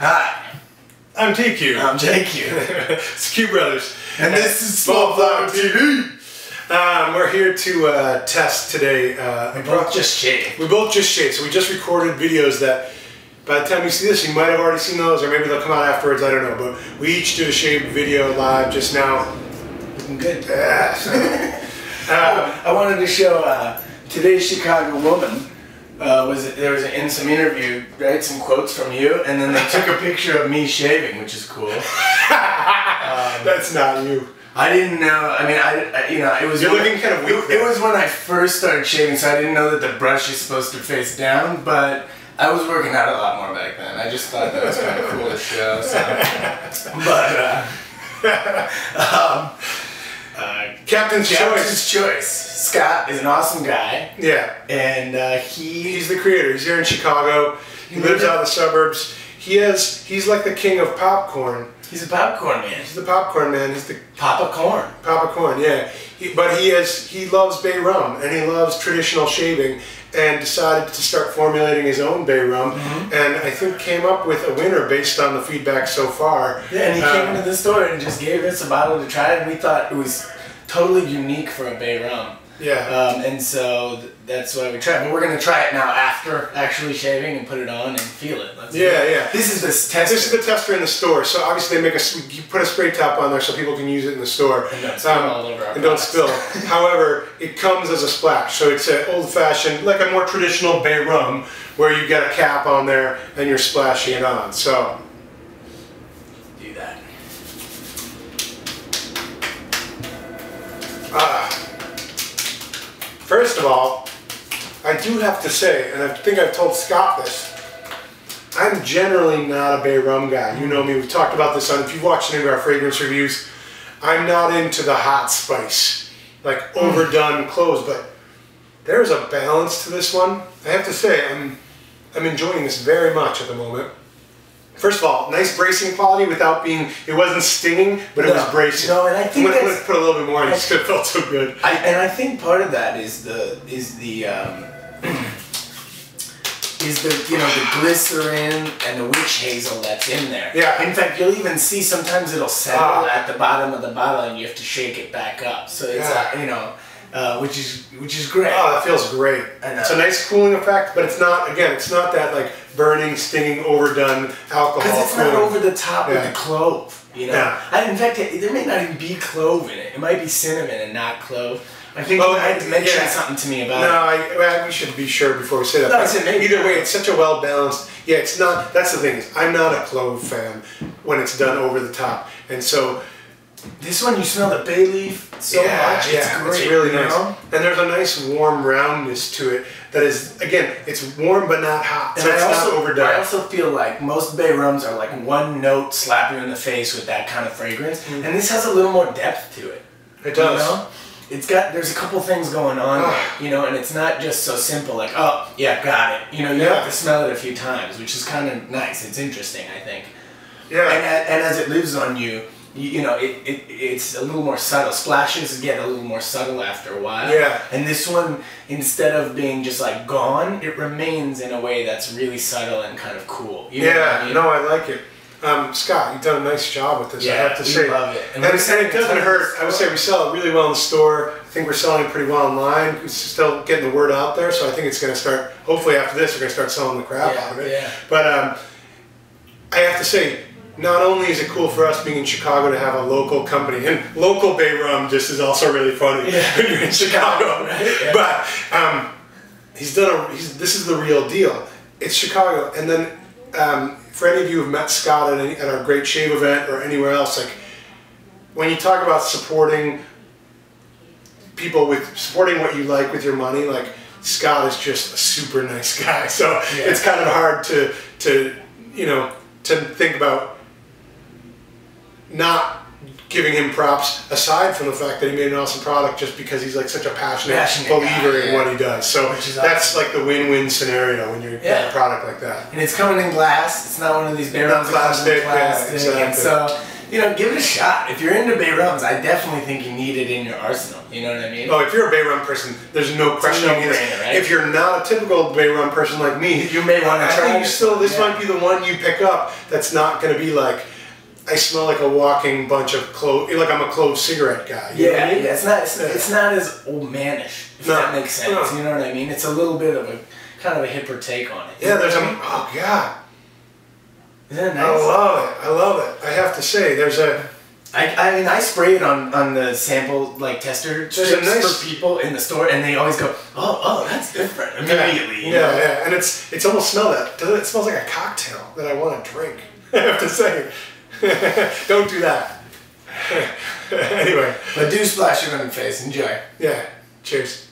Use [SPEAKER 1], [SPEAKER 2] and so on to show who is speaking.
[SPEAKER 1] Hi.
[SPEAKER 2] I'm TQ.
[SPEAKER 1] I'm JQ.
[SPEAKER 2] It's Q Brothers.
[SPEAKER 1] And this is Small Flower TV.
[SPEAKER 2] We're here to test today.
[SPEAKER 1] We both just shaved.
[SPEAKER 2] We both just shaved, so we just recorded videos that by the time you see this, you might have already seen those, or maybe they'll come out afterwards, I don't know. But we each did a shaved video live just now.
[SPEAKER 1] Looking good.
[SPEAKER 2] I
[SPEAKER 1] I wanted to show today's Chicago woman. There was in some interview, right? Some quotes from you, and then they took a picture of me shaving, which is cool.
[SPEAKER 2] That's not you.
[SPEAKER 1] I didn't know. I mean, it was.
[SPEAKER 2] You're looking kind of weak.
[SPEAKER 1] It was when I first started shaving, so I didn't know that the brush is supposed to face down. But I was working out a lot more back then. I just thought that was kind of cool to show. So.
[SPEAKER 2] Captain's
[SPEAKER 1] Choice. Scott is an awesome guy.
[SPEAKER 2] Yeah.
[SPEAKER 1] And he's
[SPEAKER 2] the creator. He's here in Chicago. He lives out in the suburbs. He's like the king of popcorn.
[SPEAKER 1] He's a popcorn man.
[SPEAKER 2] He's the popcorn man. He's the
[SPEAKER 1] Papa Corn.
[SPEAKER 2] Papa Corn, yeah. He loves Bay rum and he loves traditional shaving, and decided to start formulating his own Bay rum, and I think came up with a winner based on the feedback so far.
[SPEAKER 1] Yeah, and he came into the store and just gave us a bottle to try, and we thought it was totally unique for a Bay rum.
[SPEAKER 2] Yeah.
[SPEAKER 1] And so that's why we tried. But we're going to try it now after actually shaving and put it on and feel it.
[SPEAKER 2] Yeah.
[SPEAKER 1] This is the tester.
[SPEAKER 2] This is the tester in the store. So obviously they you put a spray top on there so people can use it in the store.
[SPEAKER 1] And don't spill all over our
[SPEAKER 2] And don't spill. However, it comes as a splash. So it's an old-fashioned, like a more traditional Bay rum, where you get a cap on there and you're splashing it on. So
[SPEAKER 1] do that.
[SPEAKER 2] First of all, I do have to say, and I think I've told Scott this, I'm generally not a Bay rum guy. You know me, we've talked about this if you've watched any of our fragrance reviews, I'm not into the hot spice, like overdone cloves, but there's a balance to this one. I have to say, I'm enjoying this very much at the moment. First of all, nice bracing quality without being, it wasn't stinging, but it was bracing.
[SPEAKER 1] No, and I think
[SPEAKER 2] I'm gonna put a little bit more in, it felt so good.
[SPEAKER 1] And I think part of that is the glycerin and the witch hazel that's in there.
[SPEAKER 2] Yeah.
[SPEAKER 1] In fact, you'll even see sometimes it'll settle at the bottom of the bottle, and you have to shake it back up. So it's which is great.
[SPEAKER 2] Oh, that feels great. It's a nice cooling effect, but it's not that like burning, stinging, overdone alcohol.
[SPEAKER 1] Because it's not over the top with the clove. You know.
[SPEAKER 2] Yeah.
[SPEAKER 1] In fact, there may not even be clove in it. It might be cinnamon and not clove. I think you might have mentioned something to me about it.
[SPEAKER 2] No, we should be sure before we say that.
[SPEAKER 1] No, I said maybe.
[SPEAKER 2] Either way, it's such a well balanced. Yeah, it's not. That's the thing. I'm not a clove fan when it's done over the top, and so.
[SPEAKER 1] This one, you smell the bay leaf so much. It's great.
[SPEAKER 2] It's really nice. And there's a nice warm roundness to it that is, again, it's warm but not hot. So it's not overdone.
[SPEAKER 1] I also feel like most Bay rums are like one note slap you in the face with that kind of fragrance. And this has a little more depth to it.
[SPEAKER 2] It does.
[SPEAKER 1] You know? There's a couple things going on there, you know, and it's not just so simple like, oh, yeah, got it. You know, you have to smell it a few times, which is kind of nice. It's interesting, I think.
[SPEAKER 2] Yeah.
[SPEAKER 1] And as it lives on you, you know, it's a little more subtle. Splashes get a little more subtle after a while.
[SPEAKER 2] Yeah.
[SPEAKER 1] And this one, instead of being just like gone, it remains in a way that's really subtle and kind of cool. You know what I mean?
[SPEAKER 2] No, I like it. Scott, you've done a nice job with this, I have to say.
[SPEAKER 1] Love it.
[SPEAKER 2] And it doesn't hurt. I would say we sell it really well in the store. I think we're selling it pretty well online. We're still getting the word out there, so I think it's going to start, hopefully after this, we're going to start selling the crap out of it.
[SPEAKER 1] Yeah.
[SPEAKER 2] But I have to say, not only is it cool for us being in Chicago to have a local company, and local Bay rum just is also really funny when you're in Chicago.
[SPEAKER 1] Right? Yeah.
[SPEAKER 2] But this is the real deal. It's Chicago, and then for any of you who've met Scott at our Great Shave event or anywhere else, like when you talk about supporting people with supporting what you like with your money, like Scott is just a super nice guy. So it's kind of hard to think about not giving him props aside from the fact that he made an awesome product just because he's like such a passionate believer in what he does. So that's like the win-win scenario when you're getting a product like that.
[SPEAKER 1] And it's coming in glass. It's not one of these barrels.
[SPEAKER 2] Plastic.
[SPEAKER 1] And so you know, give it a shot. If you're into bay rums, I definitely think you need it in your arsenal. You know what I mean?
[SPEAKER 2] Oh, if you're a bay rum person, there's no question.
[SPEAKER 1] Right?
[SPEAKER 2] If you're not a typical bay rum person like me,
[SPEAKER 1] you may want to try.
[SPEAKER 2] This might be the one you pick up. That's not going to be like, I smell like a walking bunch of clove. Like I'm a clove cigarette guy. You know what I mean?
[SPEAKER 1] Yeah. It's not as old manish. If that makes sense. You know what I mean? It's a little bit of a kind of a hipper take on it.
[SPEAKER 2] Yeah, there's oh god.
[SPEAKER 1] Isn't it nice?
[SPEAKER 2] I love it. I have to say, there's a...
[SPEAKER 1] I mean, I spray it on the sample, like, tester strips for people in the store, and they always go, oh, that's different, immediately.
[SPEAKER 2] Yeah, and it's almost smell that. It smells like a cocktail that I want to drink, I have to say. Don't do that. Anyway.
[SPEAKER 1] But do splash it on your face. Enjoy.
[SPEAKER 2] Yeah. Cheers.